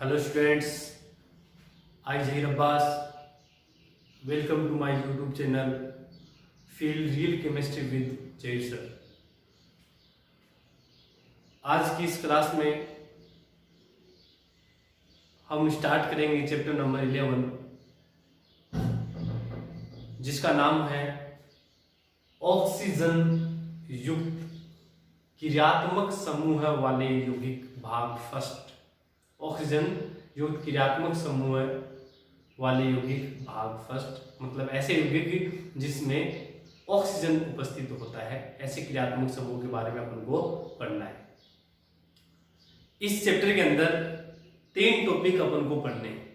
Hello students, I Zahir Abbas. Welcome to my YouTube channel Feel Real Chemistry with Zahir Sir. आज की इस class में हम start करेंगे चैप्टर नंबर 11 जिसका नाम है ऑक्सीजन युक्त क्रियात्मक समूह वाले यौगिक भाग फर्स्ट। ऑक्सीजन युक्त क्रियात्मक समूह वाले यौगिक भाग फर्स्ट मतलब ऐसे यौगिक जिसमें ऑक्सीजन उपस्थित होता है, ऐसे क्रियात्मक समूह के बारे में अपन को पढ़ना है। इस चैप्टर के अंदर 3 टॉपिक अपन को पढ़ने हैं।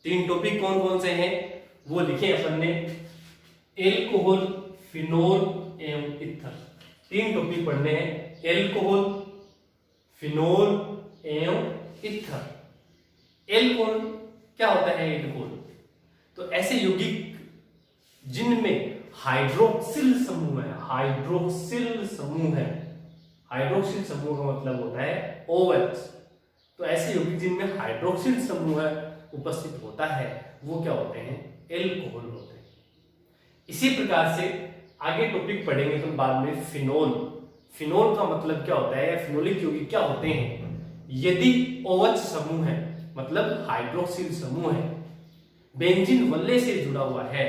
3 टॉपिक कौन कौन से हैं वो लिखे अपन ने, एल्कोहल, फिनोल एवं ईथर। 3 टॉपिक पढ़ने हैं, एल्कोहल, फिनोल एवं ईथर। एल्कोहल क्या होता है? एल्कोहल तो ऐसे यौगिक जिनमें हाइड्रोक्सिल समूह है। हाइड्रोक्सिल समूह है, हाइड्रोक्सिल समूह का मतलब होता है OH। तो ऐसे यौगिक जिनमें हाइड्रोक्सिल समूह उपस्थित होता है वो क्या होते हैं? एल्कोहल होते हैं। इसी प्रकार से आगे टॉपिक पढ़ेंगे तो बाद में फिनोल। फिनोल का मतलब क्या होता है, फिनोलिक यौगिक क्या होते हैं? यदि OH समूह है मतलब हाइड्रोक्सिल समूह है, बेंजीन वल्ले से जुड़ा हुआ है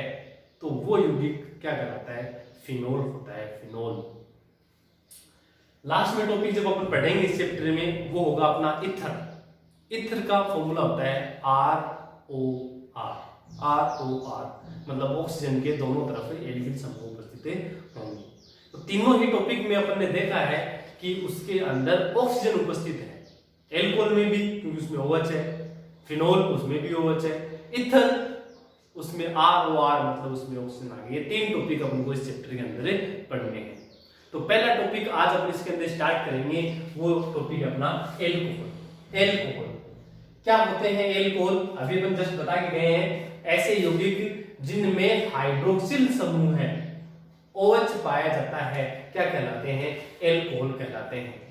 तो वो यौगिक क्या कहलाता है? फिनोल होता है, फिनोल। लास्ट में टॉपिक जब अपन पढ़ेंगे इस चैप्टर में वो होगा अपना ईथर। ईथर का फॉर्मूला होता है ROR। ROR मतलब ऑक्सीजन के दोनों तरफ एल्किल समूह उपस्थित होंगे। तो तीनों ही टॉपिक में अपन ने देखा है कि उसके अंदर ऑक्सीजन उपस्थित है। एल्कोहल में भी क्योंकि उसमें OH है, फिनोल उसमें भी OH है, ईथर उसमें ROR मतलब उसमें ऑक्सीजन आ गई। ये 3 टॉपिक अपन को इस चैप्टर के अंदर पढ़ने हैं। तो पहला टॉपिक आज अपन इसके अंदर स्टार्ट करेंगे, वो टॉपिक अपना एल्कोहल। एल्कोहल क्या होते हैं? एल्कोहल अभी अपन जस्ट बता के गए हैं, ऐसे यौगिक जिनमें हाइड्रोक्सिल समूह है, OH पाया जाता है, क्या कहलाते हैं? एल्कोहल कहलाते हैं।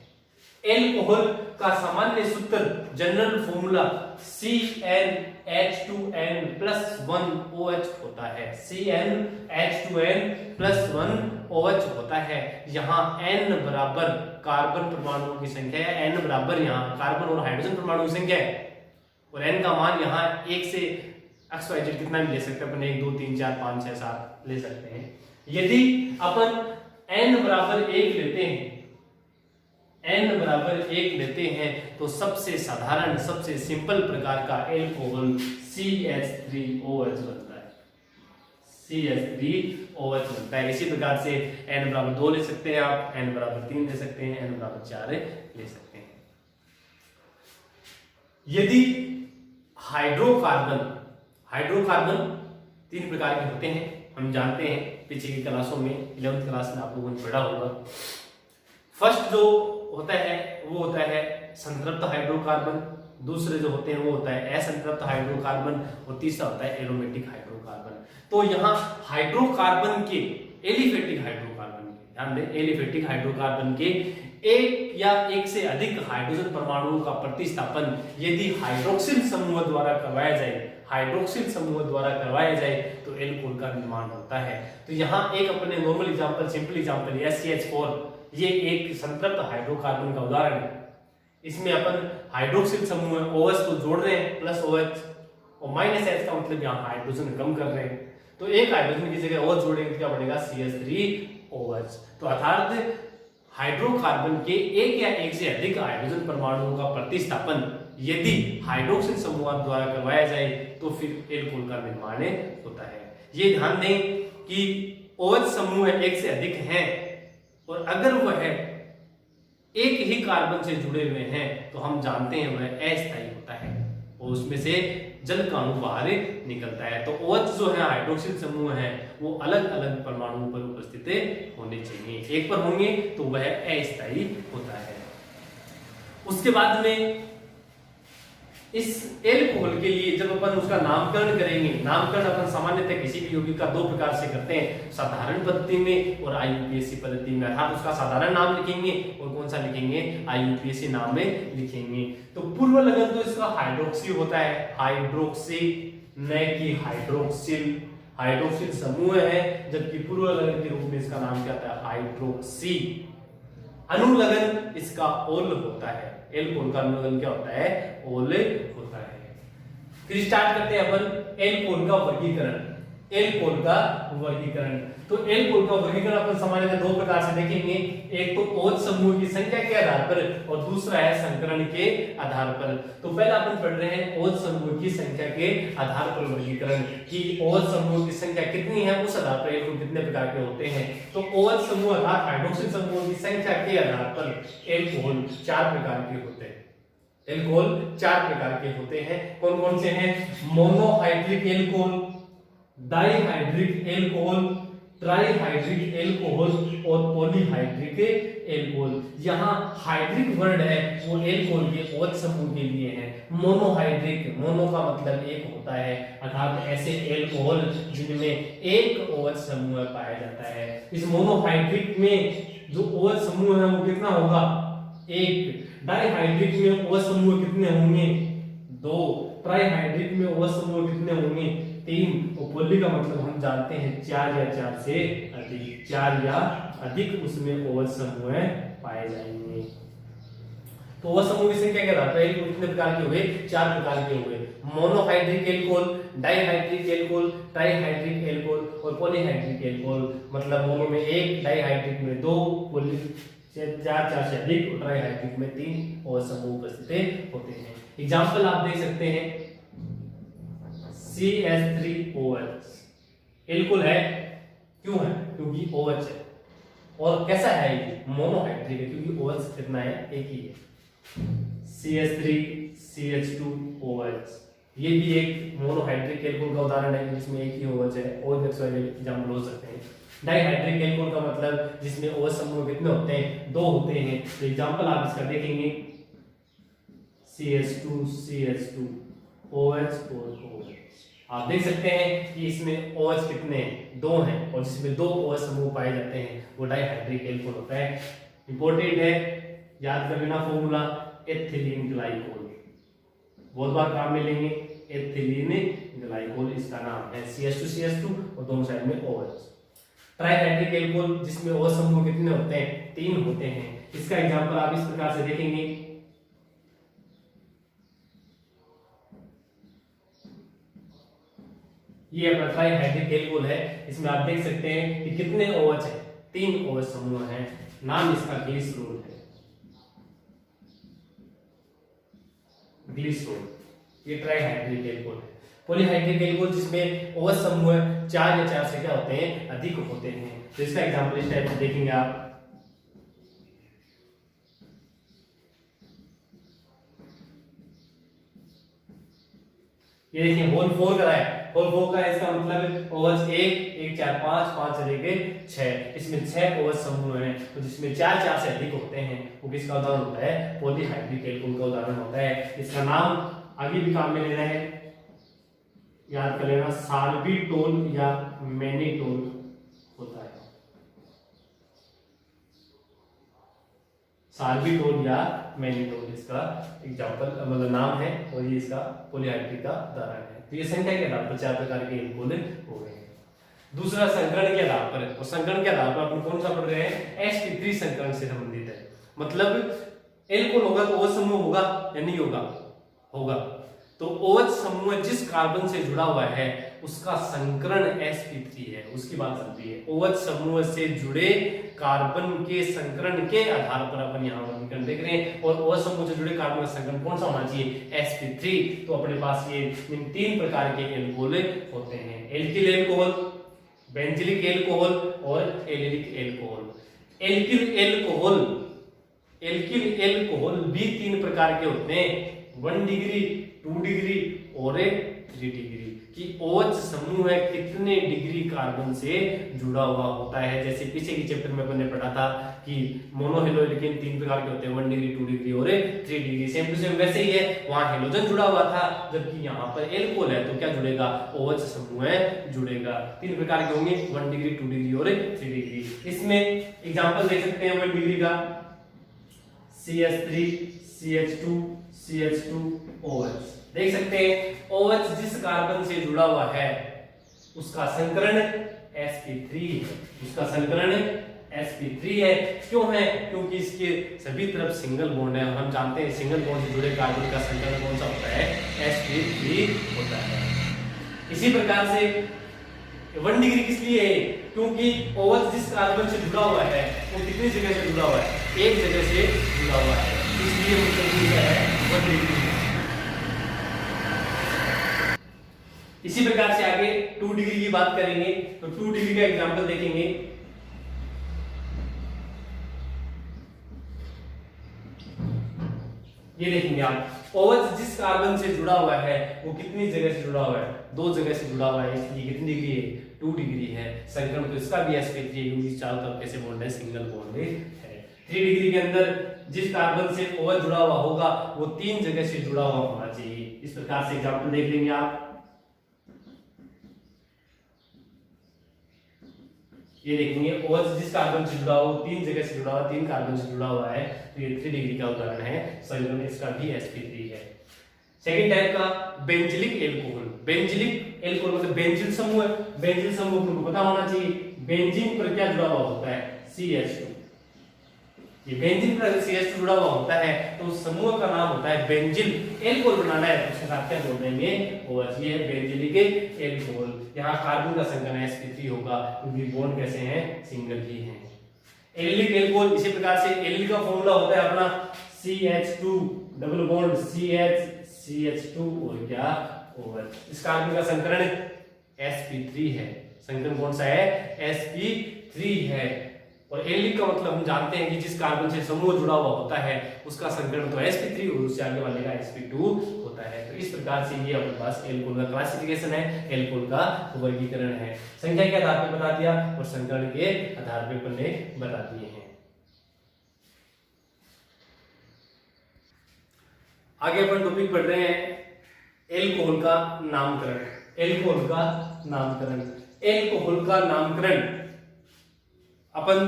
एल्कोहल का सामान्य सूत्र, जनरल फॉर्मूला CnH2n+1OH होता है। CnH2n+1OH होता है। यहाँ n बराबर कार्बन परमाणुओं की संख्या है, n बराबर यहाँ कार्बन और हाइड्रोजन परमाणु की संख्या है, और n का मान यहाँ 1 से XYZ कितना भी ले सकते हैं अपन, 1 2 3 4 5 6 7 ले सकते हैं। यदि अपन n बराबर 1 लेते हैं, n बराबर 1 लेते हैं तो सबसे साधारण सबसे सिंपल प्रकार का एल्कोहल CH3OH बनता है। CH3OH बनता है। इसी प्रकार से n बराबर 2 ले सकते हैं आप, n बराबर 3 ले सकते हैं, n बराबर 4 ले सकते हैं। यदि हाइड्रोकार्बन 3 प्रकार के होते हैं, हम जानते हैं पीछे की क्लासों में 11th क्लास में आप लोगों ने पढ़ा होगा। फर्स्ट जो होता है वो होता है संतृप्त हाइड्रोकार्बन, दूसरे जो होते हैं वो होता है असंतृप्त हाइड्रोकार्बन, और तीसरा होता है एरोमेटिक हाइड्रोकार्बन। तो यहाँ हाइड्रोकार्बन के, एलिफेटिक हाइड्रोकार्बन के, ध्यान दें, एलिफेटिक हाइड्रोकार्बन के एक या एक से अधिक हाइड्रोजन परमाणुओं का प्रतिस्थापन यदि हाइड्रोक्सिल समूह द्वारा करवाया जाए, हाइड्रोक्सिल समूह द्वारा करवाया जाए तो एल्कोहल का निर्माण होता है। तो यहाँ एक अपने normal example, simple example SCH4, ये एक संतृप्त हाइड्रोकार्बन का उदाहरण है। इसमें अपन हाइड्रोक्सिल समूह OH को जोड़ रहे हैं +OH, और -H का मतलब यहाँ हाइड्रोजन कम कर रहे हैं। तो एक हाइड्रोजन की जगह OH जोड़ेंगे तो क्या बनेगा? CH3OH। तो अर्थात हाइड्रोकार्बन के एक या एक से अधिक हाइड्रोजन परमाणुओं का प्रतिस्थापन यदि हाइड्रोक्सिल समूह द्वारा करवाया जाए तो फिर एल्कोहल का निर्माण होता है। ये ध्यान दें कि OH समूह एक से अधिक हैं, और अगर वह एक ही कार्बन से जुड़े हुए हैं तो हम जानते हैं वह अस्थायी होता है और उसमें से जल का अणु बाहर निकलता है। तो OH जो है हाइड्रोक्सिल समूह है वो अलग अलग परमाणुओं पर उपस्थित होने चाहिए, एक पर होंगे तो वह अस्थायी होता है। उसके बाद में इस एल्कोहल के लिए जब अपन उसका नामकरण करेंगे, नामकरण अपन सामान्यतः किसी भी यौगिक का दो प्रकार से करते हैं, साधारण पद्धति में और IUPAC पद्धति में। अर्थात उसका साधारण नाम लिखेंगे और कौन सा लिखेंगे, IUPAC नाम में लिखेंगे। तो पूर्व लगन तो इसका हाइड्रोक्सी होता है, हाइड्रोक्सी न कि हाइड्रोक्सिल, हाइड्रोक्सिल समूह है, जबकि पूर्व लगन के रूप में इसका नाम क्या होता है, हाइड्रोक्सी। अनुलगन इसका ओल होता है, एल्कोहल का अनुलगन क्या होता है, ओल होता है। फिर स्टार्ट करते हैं अपन एल्कोहल का वर्गीकरण। एल्कोहल का वर्गीकरण, तो एल्कोहल का वर्गीकरण अपन सामान्यतः दो प्रकार से देखेंगे, एक तो OH समूह की संख्या के आधार पर और दूसरा है संकरण के आधार पर। तो पहला अपन पढ़ रहे हैं OH समूह की संख्या के आधार पर वर्गीकरण, कि OH समूह की संख्या कितनी है उस आधार पर एल्कोहल कितने प्रकार के होते हैं। तो OH समूह अर्थात हाइड्रोक्सिल समूह की संख्या के आधार पर एल्कोहल 4 प्रकार के होते हैं। एल्कोहल 4 प्रकार के होते हैं, कौन कौन से हैं, monohydric alcohol, dihydric alcohol, trihydric alcohol और पॉलीहाइड्रिक एल्कोहल। यहाँ हाइड्रिक वर्ड है वो एल्कोहल के OH समूह के लिए है। मोनोहाइड्रिक, मोनो का मतलब एक होता है, अर्थात ऐसे एल्कोहल जिनमें एक OH समूह पाया जाता है। इस मोनोहाइड्रिक में जो OH समूह है वो कितना होगा, एक। डाइहाइड्रिक में OH समूह कितने होंगे, 2। ट्राइहाइड्रिक में OH समूह कितने होंगे, 3। और पॉली का मतलब हम जानते हैं 4 या 4 से अधिक, 4 या अधिक उसमें OH समूह पाए जाएंगे। तो OH समूह की संख्या क्या रहता है, कितने प्रकार के हुए, 4 प्रकार के हुए, monohydric alcohol, dihydric alcohol, trihydric alcohol और पॉलीहाइड्रिक एल्कोहल। मतलब मोनो में 1, डाइहाइड्रिक में 2, पॉली 4 से अधिक और ट्राइहाइड्रिक में 3 OH समूह उपस्थित होते हैं। एग्जाम्पल आप देख सकते हैं, CH3OH एल्कोहल है, क्यों है, क्योंकि OH है। और कैसा है ये, मोनोहाइड्रिक है, क्योंकि OH कितना है, एक ही है। CH3 CH2OH ये भी एक मोनोहाइड्रिक एल्कोहल का उदाहरण है, जिसमें एक ही OH है, और एग्जाम्पल हो सकते हैं। डाइहाइड्रिक एल्कोहल का मतलब जिसमें OH समूह कितने होते हैं, 2 होते हैं। तो एग्जांपल आप इसका देखेंगे, CH2 CH2 OH और OH। आप देख सकते हैं कि इसमें OH कितने हैं, 2 हैं, और जिसमें 2 OH समूह पाए जाते हैं वो डाइहाइड्रिक एल्कोहल होता है। इंपॉर्टेंट है, याद कर लेना फॉर्मूला, एथिलीन ग्लाइकोल, बहुत बार काम में लेंगे। एथिलीन ग्लाइकोल इसका नाम है, CH2 CH2 और दोनों साइड में OH। ट्राइहाइड्रिक एल्कोहल जिसमें OH समूह कितने होते हैं, 3 होते हैं। इसका एग्जांपल आप इस प्रकार से देखेंगे, ये अपना ट्राइहाइड्रिक एल्कोहल है, इसमें आप देख सकते हैं कि कितने OH है, 3 OH समूह हैं। नाम इसका ग्लिसरोल है, ग्लिसरोल। ये ट्राइहाइड्रिक एल्कोहल है। पॉलीहाइड्रिक एल्कोहल जिसमें OH समूह 4 या 4 से क्या होते हैं, अधिक होते हैं। तो इसका एग्जांपल इस टाइप से देखेंगे आप, ये देखिए होल 4 का है, होल 4 का इसका मतलब OH 1 4 5 से लेके 6, इसमें 6 OH समूह हैं। तो जिसमें 4 से अधिक होते हैं वो किसका उदाहरण होता है, पॉलीहाइड्रिक एल्कोहल का उदाहरण होता है। इसका नाम आगे भी काम में लेना है, याद कर लेना, साल्बिटोल या मैनिटोल होता है। साल्बिटोल या मैनिटोल इसका एग्जांपल मतलब नाम है, और ये इसका पॉलीहाइड्रिक का उदाहरण है। तो ये संख्या के आधार पर 4 प्रकार के एल्कोहल हो गए हैं। दूसरा संकरण के आधार पर, और संकरण के आधार पर अपन कौन सा पढ़ रहे हैं, sp3 संकरण से संबंधित है। मतलब एल्कोहल होगा तो OH समूह होगा या नहीं होगा, होगा। तो OH समूह जिस कार्बन से जुड़ा हुआ है उसका संकरण sp3 है, उसकी बात चलती है। OH समूह से जुड़े कार्बन के संकरण के आधार पर अपन यहाँ वर्गीकरण देख रहे हैं, और OH समूह से जुड़े कार्बन का संकरण कौन सा होना चाहिए, sp3। तो अपने पास ये इन 3 प्रकार के एल्कोहल होते हैं, एल्किल एल्कोहल, बेंजिलिक एल्कोहल और एलिलिक एल्कोहल। एल्किल एल्कोहल भी 3 प्रकार के होते हैं, 1 डिग्री, 2 डिग्री और एक 3 डिग्री कि OH समूह है कितने डिग्री कार्बन से जुड़ा हुआ होता है। जैसे पीछे की चैप्टर में अपन ने पढ़ा था कि मोनोहेलो एल्केन 3 प्रकार के होते हैं, 1 डिग्री, 2 डिग्री और 3 डिग्री। सेम टू सेम वैसे ही है, वहां हेलोजन जुड़ा हुआ था, जबकि यहाँ पर एल्कोहल है तो क्या जुड़ेगा, OH समूह है जुड़ेगा। 3 प्रकार के होंगे, 1 डिग्री, 2 डिग्री और 3 डिग्री। इसमें एग्जांपल देख सकते हैं 1 डिग्री का CH3, CH2, CH2OH देख सकते हैं। OH जिस कार्बन से जुड़ा हुआ है उसका संकरण sp3 है, उसका संकरण sp3 है। क्यों है, क्योंकि इसके सभी तरफ सिंगल बॉन्ड है और हम जानते हैं सिंगल बॉन्ड से जुड़े कार्बन का संकरण कौन सा होता है, sp3 होता है। इसी प्रकार से 1 डिग्री किस लिए है, क्योंकि OH जिस कार्बन से जुड़ा हुआ है वो कितनी जगह से जुड़ा हुआ है, एक जगह से जुड़ा हुआ है, इसलिए वो है 1 डिग्री। इसी प्रकार से आगे 2 डिग्री की बात करेंगे तो 2 डिग्री का एग्जांपल देखेंगे। ये देखेंगे आप, OH जिस कार्बन से जुड़ा हुआ है वो कितनी जगह से जुड़ा हुआ है, 2 जगह से जुड़ा हुआ है, इसलिए कितनी डिग्री है, 2 डिग्री है। संकरण तो इसका भी sp3 है क्योंकि चारों तरफ कैसे बॉन्ड है, सिंगल बॉन्ड है। 3 डिग्री के अंदर जिस कार्बन से OH जुड़ा हुआ होगा वो 3 जगह से जुड़ा हुआ होना चाहिए। इस प्रकार से एग्जांपल देख लेंगे आप। ये देखेंगे OH जिस कार्बन से जुड़ा हुआ 3 जगह से जुड़ा हुआ, 3 कार्बन से जुड़ा हुआ है, तो ये 3 डिग्री का उदाहरण है। संकरण इसका भी sp3 है। सेकंड टाइप का बेंजिलिक एल्कोहल। बेंजिलिक एल्कोहल मतलब बेंजिल समूह है। बेंजिल समूह को पता होना चाहिए, बेंजीन पर क्या जुड़ा हुआ होता है, CH2। ये बेंजीन पर CH2 जुड़ा हुआ होता है तो उस समूह का नाम होता है बेंजिल। एल्कोहल बनाना है तो उसके साथ क्या जोड़ देंगे, OH। ये है बेंजिलिक एल्कोहल। यहाँ कार्बन का संकरण sp3 होगा क्योंकि बॉन्ड कैसे हैं, सिंगल ही हैं। एलिलिक एल्कोहल इसी प्रकार से, एलिल का फॉर्मूला होता है अपना CH2 डबल बॉन्ड CH2 और क्या OH। इस कार्बन का संकरण sp3 है। संकरण कौन सा है, sp3 है। और एलिलिक का मतलब हम जानते हैं कि जिस कार्बन से समूह जुड़ा हुआ होता है उसका संकरण तो sp3 और उससे आगे वाले का sp2 होता है। तो इस प्रकार से ये अपने पास एल्कोहल का क्लासिफिकेशन है, एल्कोहल का वर्गीकरण है। संख्या के आधार पर बता दिया और संकरण के आधार पर हमने बता दिए हैं। आगे अपन टॉपिक पढ़ रहे हैं एल्कोहल का नामकरण। एल्कोहल का नामकरण, एल्कोहल का नामकरण अपन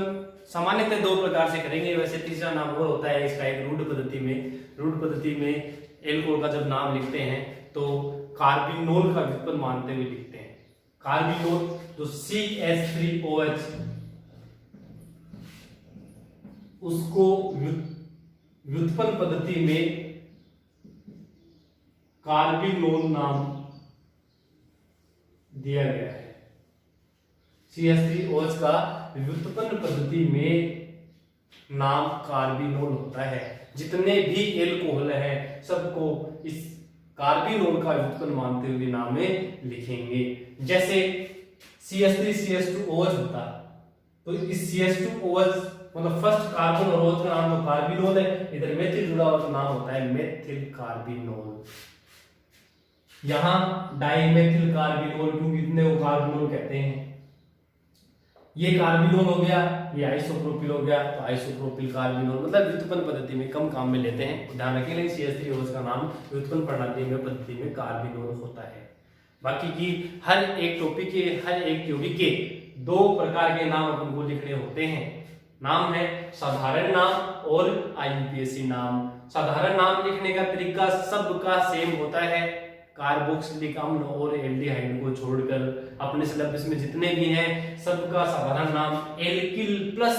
सामान्यतः 2 प्रकार से करेंगे। वैसे तीसरा नाम और होता है इसका एक रूढ़ पद्धति में। रूढ़ पद्धति में एल्कोहल का जब नाम लिखते हैं तो कार्बिनोल का व्युत्पन्न मानते हुए लिखते हैं। कार्बिनोल जो CH3OH उसको व्युत्पन्न पद्धति में कार्बिनोल नाम दिया गया है। CH3OH का व्युत्पन्न पद्धति में नाम कार्बिनोल होता है। जितने भी एल्कोहल हैं सबको इस कार्बिनोल का व्युत्पन्न मानते हुए नाम में लिखेंगे। जैसे CH3CH2OH होता तो इस CH2OH मतलब फर्स्ट कार्बन और OH का नाम तो कार्बिनोल है, इधर मेथिल जुड़ा हुआ तो नाम होता है मेथिल कार्बिनोल। यहाँ डाइमेथिल कार्बिनोल क्योंकि इतने को कार्बिनोल कहते हैं। ये कार्बिनोल हो गया, ये आइसोप्रोपिल हो गया तो आइसोप्रोपिल कार्बिनोल। मतलब व्युत्पन्न पद्धति में कम काम में लेते हैं। ध्यान रखिए CH3OH का नाम व्युत्पन्न प्रणाली में पद्धति में कार्बिनोल होता है। बाकी की हर एक टॉपिक के, हर एक यौगिक के 2 प्रकार के नाम अपन को लिखने होते हैं। नाम है साधारण नाम और IUPAC नाम। साधारण नाम लिखने का तरीका सबका सेम होता है। कार्बोक्सिलिक अम्ल और एल्डिहाइड को छोड़कर अपने सिलेबस में जितने भी हैं सबका साधारण नाम एल्किल प्लस।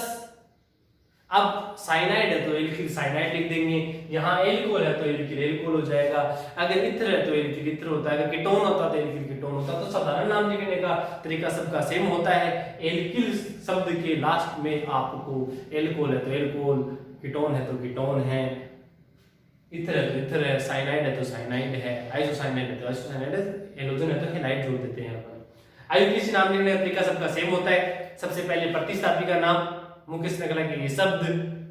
अब साइनाइड है तो एल्किल साइनाइड लिख देंगे। यहाँ एल्कोहल है तो एल्किल एल्कोहल हो जाएगा। अगर इथर है तो एल्किल इथर होता है। अगर कीटोन होता तो एल्किल कीटोन होता। तो साधारण नाम लिखने का तरीका सबका सेम होता है। एल्किल शब्द के लास्ट में आपको एल्कोहल है तो एल्कोहल, कीटोन है तो कीटोन है, इथर है तो इथर है, साइनाइड है तो साइनाइड है, आइसोसाइनाइड है तो आइसोसाइनाइड है, हेलोजन है तो हेलाइड जोड़ देते हैं अपन। IUPAC नाम लिखने का तरीका सबका सेम होता है। सबसे पहले प्रतिस्थापी का नाम, मुख्य श्रृंखला के लिए शब्द,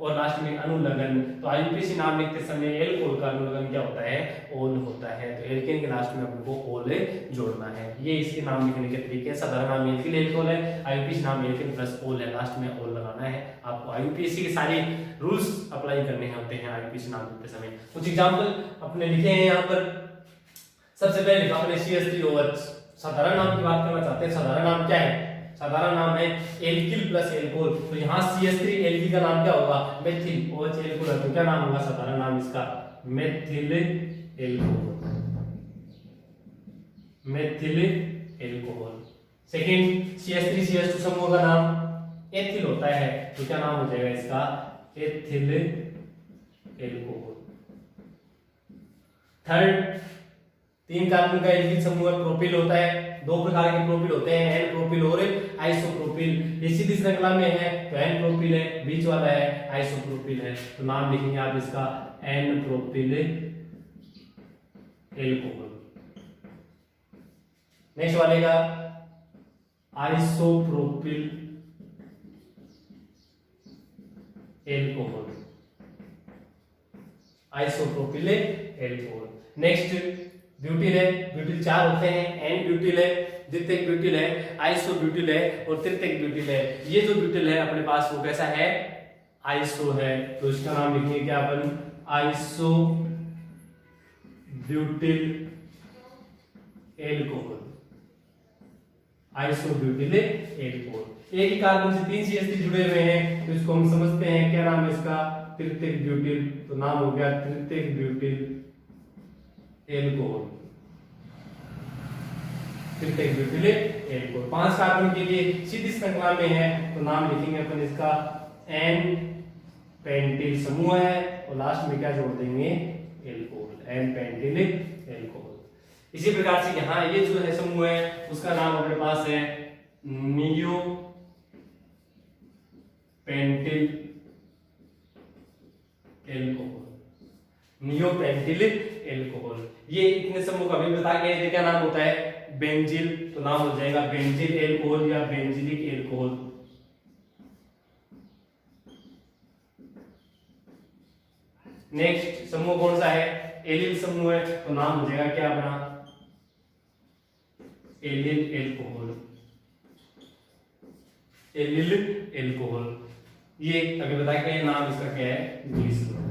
और लास्ट में अनुलग्न। तो आईयूपीएसी नाम लिखते समय एल्कोहल का अनुलग्न क्या होता है, ओल होता है। तो एल्केन के लास्ट में अपन को ओल जोड़ना है। ये इसके नाम लिखने के तरीके हैं। साधारण नाम एल्किल एल्कोहल है, आईयूपीएसी नाम एल्केन प्लस ओल है, लास्ट में ओल लगाना है। आपको आईयूपीएसी के सारे रूल्स अप्लाई करने होते हैं आईयूपीएसी नाम लिखते समय। कुछ एग्जांपल अपने लिखे हैं यहाँ पर। सबसे पहले लिखा अपने CH3OH। साधारण नाम की बात करना चाहते हैं। साधारण नाम क्या है, साधारण नाम है एल्किल प्लस एल्कोहल। तो यहाँ CH3 एल्किल का नाम क्या होगा, मेथिल। OH एल्कोहल, तो क्या नाम होगा साधारण नाम इसका, methyl alcohol, methyl alcohol. Second CH3CH2 समूह का नाम एथिल होता है, तो क्या नाम हो जाएगा इसका, एथिल एल्कोहल। थर्ड 3 कार्बन का एल्किल समूह प्रोपिल होता है। 2 प्रकार के प्रोपिल होते हैं, एन प्रोपिल और आइसोप्रोपिल। ये सीधी श्रृंखला में है तो एन प्रोपिल है, बीच वाला है आइसोप्रोपिल है। तो नाम लिखेंगे आप इसका एन प्रोपिल एल्कोहल। नेक्स्ट वाले का isopropyl alcohol, isopropyl alcohol. Next butyl है। ब्यूटिल 4 होते हैं, एन ब्यूटिल है, द्वितीयक ब्यूटिल है, आइसो ब्यूटिल है और तृतीयक ब्यूटिल है। ये जो ब्यूटिल है अपने पास वो कैसा है, आइसो है। तो इसका नाम लिखेंगे क्या अपन, isobutyl alcohol, isobutyl alcohol. एक ही कार्बन से 3 CH3 जुड़े हुए हैं तो इसको हम समझते हैं क्या नाम है इसका, तृतीयक ब्यूटिल। तो नाम हो गया तृतीयक ब्यूटिल एल्कोहल, तृतीयक ब्यूटिल एल्कोहल। 5 कार्बन के लिए सीधी श्रृंखला में है तो नाम लिखेंगे अपन इसका एन पेंटिल समूह है और लास्ट में क्या जोड़ देंगे, एल्कोहल, एन पेंटिल एल्कोहल। इसी प्रकार से यहाँ ये जो है समूह है उसका नाम अपने पास है neo pentyl alcohol, neo pentyl alcohol. ये इतने समूह का भी बता के क्या नाम होता है, बेंजील। तो नाम हो जाएगा बेंजील एल्कोहल या बेंजिलिक एल्कोहल। नेक्स्ट समूह कौन सा है, एलिल समूह है तो नाम हो जाएगा क्या अपना, एलिल एल्कोहल, एलिल एल्कोहल। ये अभी बता के नाम इसका क्या है, ग्लिसरॉल।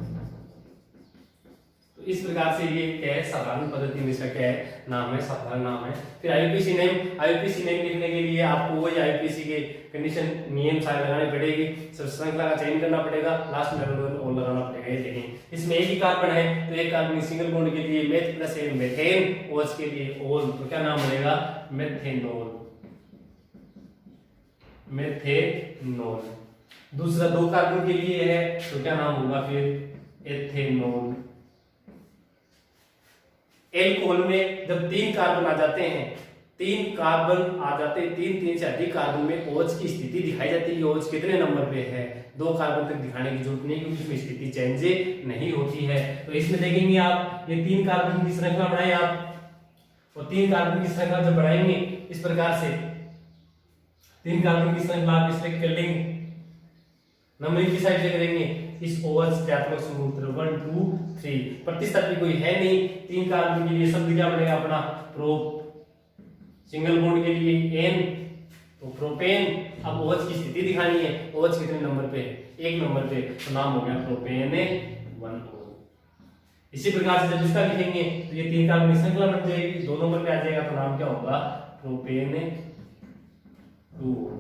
तो इस प्रकार से ये क्या है, साधारण पद्धति में इसका क्या है, नाम है, साधारण नाम है। फिर आईयूपीएसी नेम, आईयूपीएसी नेम लिखने के लिए आपको वही आईयूपीएसी के कंडीशन नियम सारे लगाने पड़ेगी। सब श्रृंखला का चयन करना पड़ेगा, लास्ट में और लगाना पड़ेगा। ये देखें इसमें एक ही कार्बन है तो एक कार्बन सिंगल बॉन्ड के लिए meth plus ane methane, OH के लिए ओल, तो क्या नाम बनेगा, मेथेनॉल, मेथेनॉल। दूसरा 2 कार्बन के लिए है तो क्या नाम होगा फिर, एथेनॉल। एल्कोहल में जब 3 कार्बन आ जाते हैं, 3 कार्बन आ जाते हैं, 3 से अधिक कार्बन में OH की स्थिति दिखाई जाती है। OH कितने नंबर पे है, 2 कार्बन तक दिखाने की जरूरत नहीं क्योंकि इसमें स्थिति चेंज नहीं होती है। तो इसमें देखेंगे आप, ये 3 कार्बन की श्रृंखला बनाए आप, और 3 कार्बन की श्रृंखला जब बनाएंगे इस प्रकार से, 3 कार्बन की श्रृंखला आप सिलेक्ट कर लेंगे, नंबरिंग की साइड से करेंगे, इस OH क्रियात्मक समूह 1 2 3, प्रतिस्थापी कोई है नहीं। 3 कार्बन के लिए शब्द क्या बनेगा अपना, प्रोप। सिंगल बॉन्ड के लिए एन, तो प्रोपेन। अब OH की स्थिति दिखानी है, OH कितने नंबर पे है, 1 नंबर पे, तो नाम हो गया प्रोपेन 1O। इसी प्रकार से जब इसका लिखेंगे तो ये 3 कार्बन की श्रृंखला बन जाएगी, 2 नंबर पे आ जाएगा तो नाम क्या होगा, प्रोपेन 2O।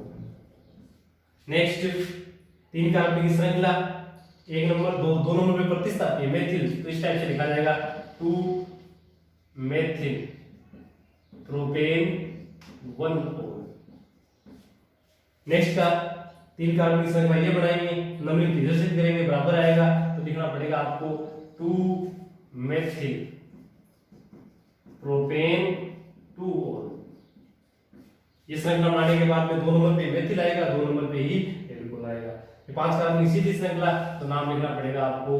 नेक्स्ट 3 कार्बन की श्रृंखला, 1 नंबर 2 नंबर पे प्रतिस्थापी है मेथिल, तो इस टाइप से लिखा जाएगा 2 मेथिल प्रोपेन 1O। नेक्स्ट का 3 कार्बन की श्रृंखला ये बनाएंगे, नंबरिंग किधर से करेंगे, बराबर आएगा तो लिखना पड़ेगा आपको 2 मेथिल प्रोपेन 2O। ये श्रृंखला बनाने के बाद में 2 नंबर पे मेथिल आएगा, 2 नंबर पे ही एल्कोहल आएगा। 5 कार्बन की सीधी श्रृंखला तो नाम लिखना पड़ेगा आपको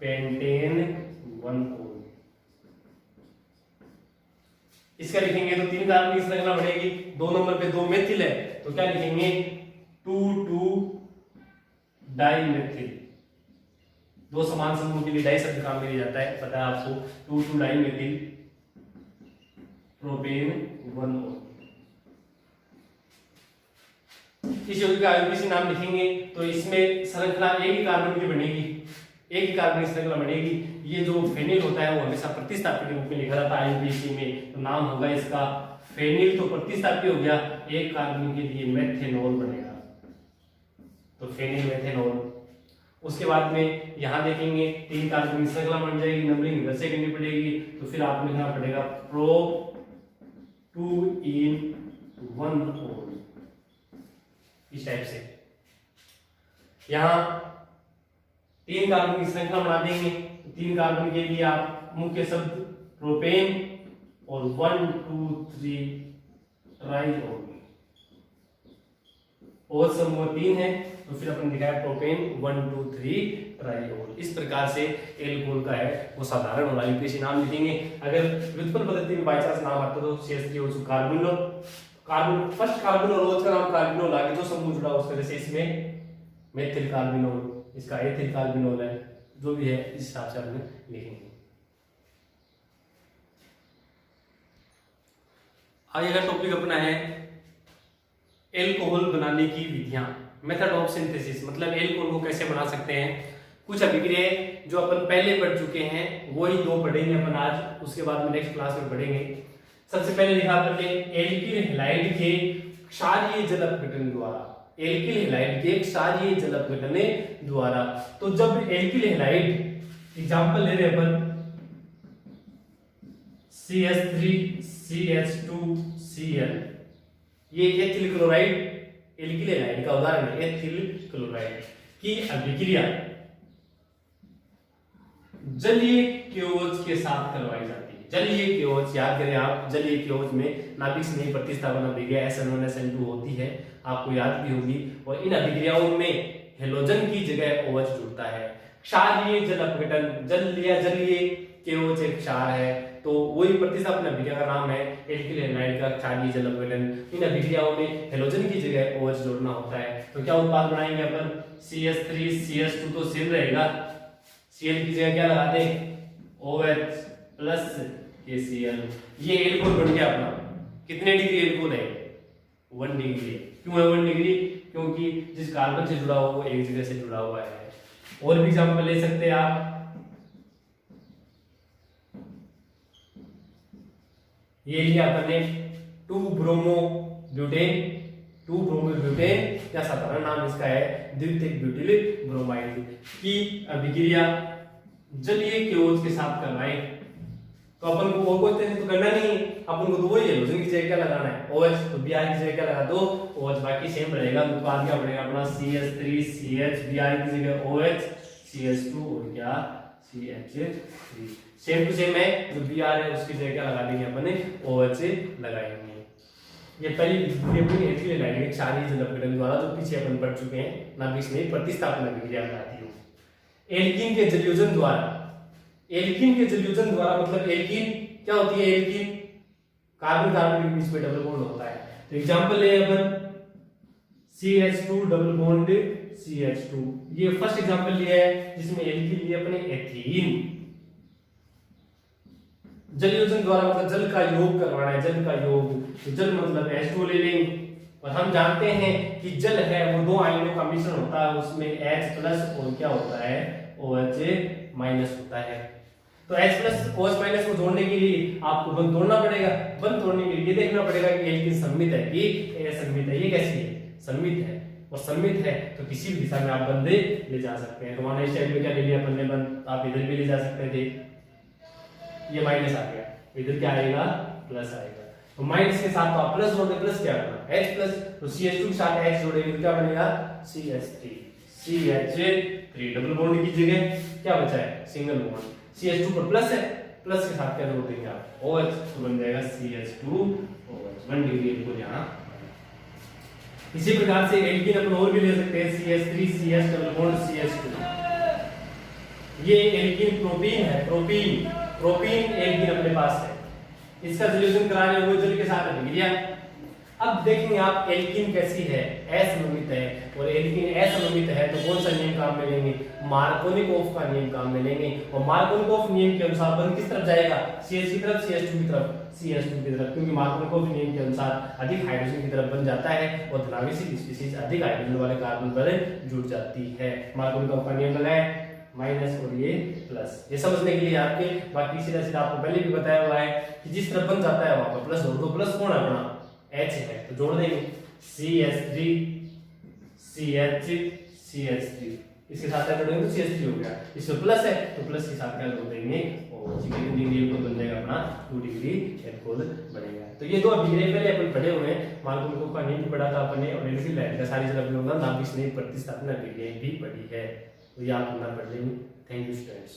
पेंटेन 1O। इसका लिखेंगे तो 3 कार्बन की श्रृंखला बनेगी, 2 नंबर पे 2 मेथिल है तो क्या लिखेंगे 2 2 डाइमेथिल, दो समान समूह के लिए डाई शब्द काम में लिया जाता है, पता है आपको, 2 डाई मेथिल प्रोपेन 1 O। इस यौगिक का आईयूपीएसी नाम लिखेंगे तो इसमें श्रृंखला एक ही कार्बन की बनेगी, एक ही कार्बन की श्रृंखला बनेगी। ये जो फेनिल होता है वो हमेशा प्रतिस्थापी के रूप में लिखा जाता है आईयूपीएसी में, तो नाम होगा इसका फेनिल। तो प्रतिस्थापी हो गया, एक कार्बन के लिए मेथेनॉल बनेगा, तो फेनिल मेथेनॉल। उसके बाद में यहाँ देखेंगे 3 कार्बन की श्रृंखला बन जाएगी, नंबरिंग इधर से करनी पड़ेगी, तो फिर आपको लिखना पड़ेगा प्रो 2 in 1 O, इस टाइप से। यहाँ 3 कार्बन की श्रृंखला बना देंगे, 3 कार्बन के लिए आप मुख्य शब्द प्रोपेन और 1 2 3 ट्राइओल, और समूह 3 है तो फिर अपन दिखाया प्रोपेन 1 2 3 ट्राइओल। इस प्रकार से एल्कोहल का है वो साधारण वाला आईयूपीएसी नाम लिखेंगे। अगर व्युत्पन्न पद्धति में बाई चांस नाम आता तो CH3 कार्बोनोल, कार्बन फर्स्ट कार्बन और OH का नाम कार्बोनोल, आगे जो समूह जुड़ा उस तरह से इसमें मेथिल कार्बोनोल, इसका एथिल कार्बोनोल है, जो भी है इस हिसाब से अपन लिखेंगे। आगे का टॉपिक अपना है एल्कोहल बनाने की विधियां, मेथड ऑफ सिंथेसिस, मतलब एल्कोहल को कैसे बना सकते हैं। कुछ अभिक्रियाएं जो अपन पहले पढ़ चुके हैं वही 2 पढ़ेंगे अपन आज, उसके बाद में नेक्स्ट क्लास में पढ़ेंगे। सबसे पहले लिखा अपन ने एल्किल हैलाइड के क्षारीय जल अपघटन द्वारा, एल्किल हैलाइड के क्षारीय जल अपघटन द्वारा। तो जब एल्किल हैलाइड, एग्जांपल ले रहे अपन CH3 CH2 Cl, ये एथिल क्लोराइड एल्किल हैलाइड का उदाहरण है, एथिल क्लोराइड की अभिक्रिया जलीय केओएच के साथ करवाई जाती है। जलीय केओएच याद करें आप, जलीय केओएच में नाभिक से नहीं प्रतिस्थापन अभिक्रिया SN1 SN2 होती है, आपको याद भी होगी। और इन अभिक्रियाओं में हेलोजन की जगह OH जुड़ता है। क्षारीय जल अपघटन, जल लिया जलीय केओएच एक क्षार है, तो वही प्रतिस्थापन अभिक्रिया का नाम है एल्किल हैलाइड का क्षारीय जल अपघटन। इन अभिक्रियाओं में हेलोजन की जगह OH जोड़ना होता है। तो क्या उत्पाद बनाएंगे अपन, CH3 CH2 तो सिल रहेगा, Cl की जगह क्या लगा दें OH प्लस KCl, ये एल्कोहल बन गया अपना। कितने डिग्री एल्कोहल है, 1 डिग्री। क्यों है 1 डिग्री, क्योंकि जिस कार्बन से जुड़ा हुआ वो एक जगह से जुड़ा हुआ है। और भी एग्जांपल ले सकते हैं आप, ये लिया अपन ने 2 ब्रोमो ब्यूटेन, 2 ब्रोमो ब्यूटेन या साधारण नाम इसका है द्वितीयक ब्यूटिल ब्रोमाइड की अभिक्रिया जलीय केओएच के साथ करवाएं। तो अपन को और कोई तो करना नहीं, अपन को तो वही हेलोजन की जगह क्या लगाना है OH, तो Br की जगह क्या लगा दो OH, बाकी सेम रहेगा। उत्पाद क्या बनेगा अपना CH3 CH, Br की जगह OH, CH2 और क्या CH3, सेम टू सेम है। जो Br है उसकी जगह क्या लगा देंगे अपन OH लगाएंगे। ये पहली एल्किल हैलाइड के क्षारीय जल अपघटन द्वारा, जो पीछे अपन पढ़ चुके हैं, नाभिक में प्रतिस्थापन अभिक्रिया बताती है। एल्कीन के जलयोजन द्वारा, एल्कीन के जलयोजन द्वारा मतलब एल्कीन क्या होती है, एल्कीन कार्बन कार्बन के बीच में डबल बॉन्ड होता है। तो एग्जांपल ले अपन CH2 डबल बॉन्ड CH2, ये फर्स्ट एग्जांपल लिया है जिसमें एल्कीन लिए अपने एथीन। जलयोजन द्वारा मतलब जल का योग करवाना है, जल का योग, तो जल मतलब H2 ले लेंगे। और हम जानते हैं कि जल है वो 2 आयनों का मिश्रण होता है, उसमें H प्लस और क्या होता है OH माइनस होता है। तो H प्लस OH माइनस को जोड़ने के लिए आपको बंध तोड़ना पड़ेगा। बंध तोड़ने के लिए देखना पड़ेगा कि एल्कीन सममित है कि असममित है। ये कैसी है, सममित है, और सममित है तो किसी भी दिशा में आप बंधे ले जा सकते हैं। तो माना इस टाइप में क्या ले लिया अपन ने बंध, आप इधर भी ले जा सकते थे, ये माइनस आ गया, इधर क्या आएगा प्लस आएगा। तो माइनस के साथ तो आप प्लस जोड़ते, प्लस क्या करना H प्लस, तो CH2 के साथ H जोड़ेंगे तो क्या बनेगा CH3 CH3, डबल बॉन्ड की जगह क्या बचा है सिंगल बॉन्ड। CH2 पर प्लस है, प्लस के साथ क्या जोड़ देंगे आप OH, तो बन जाएगा CH2 OH, 1 डिग्री को यहाँ। इसी प्रकार से एल्कीन अपन और भी ले सकते हैं CH3 CH double bond CH2, ये एल्कीन प्रोपीन है, प्रोपीन एल्कीन अपने पास है। इसका सॉल्यूशन कराने हुए जल के साथ अभिक्रिया, अब देखेंगे आप एल्कीन कैसी है, असममित है, और एल्कीन असममित है तो कौन सा नियम काम में लेंगे, मार्कोनिकोफ का नियम काम में लेंगे। और मार्कोनिकोफ नियम के अनुसार बंध किस तरफ जाएगा, CH की तरफ, CH2 की तरफ, CH2 की तरफ, क्योंकि मार्कोनिकोफ नियम के अनुसार अधिक हाइड्रोजन की तरफ बन जाता है और धनावेशिक स्पीशीज अधिक हाइड्रोजन वाले कार्बन पर जुड़ जाती है। मार्कोनिकोफ का नियम लगाए, माइनस और ये प्लस, ये समझने के लिए आपके, बाकी सीधा सीधा आपको पहले भी बताया हुआ है कि जिस तरफ बन जाता है वहां पर प्लस जोड़ दो। प्लस कौन है अपना, H है, तो जोड़ देंगे CH3 CH CH3, इसके साथ क्या जोड़ेंगे तो CH3 हो गया, इसमें प्लस है तो प्लस के साथ क्या जोड़ देंगे और सेकंड डिग्री एल्कोहल बन जाएगा अपना 2 डिग्री एल्कोहल बनेगा। तो ये दो डिग्री पहले अपन पढ़े हुए हैं, मार्कोनिकोफ का नियम भी पढ़ा था अपने, और एल्किल लाइट का सारी जगह नाभिक स्नेह प्रतिस्थापना विधि भी पढ़ी है, तो ये आप अपना पढ़ लेंगे। Thank you students.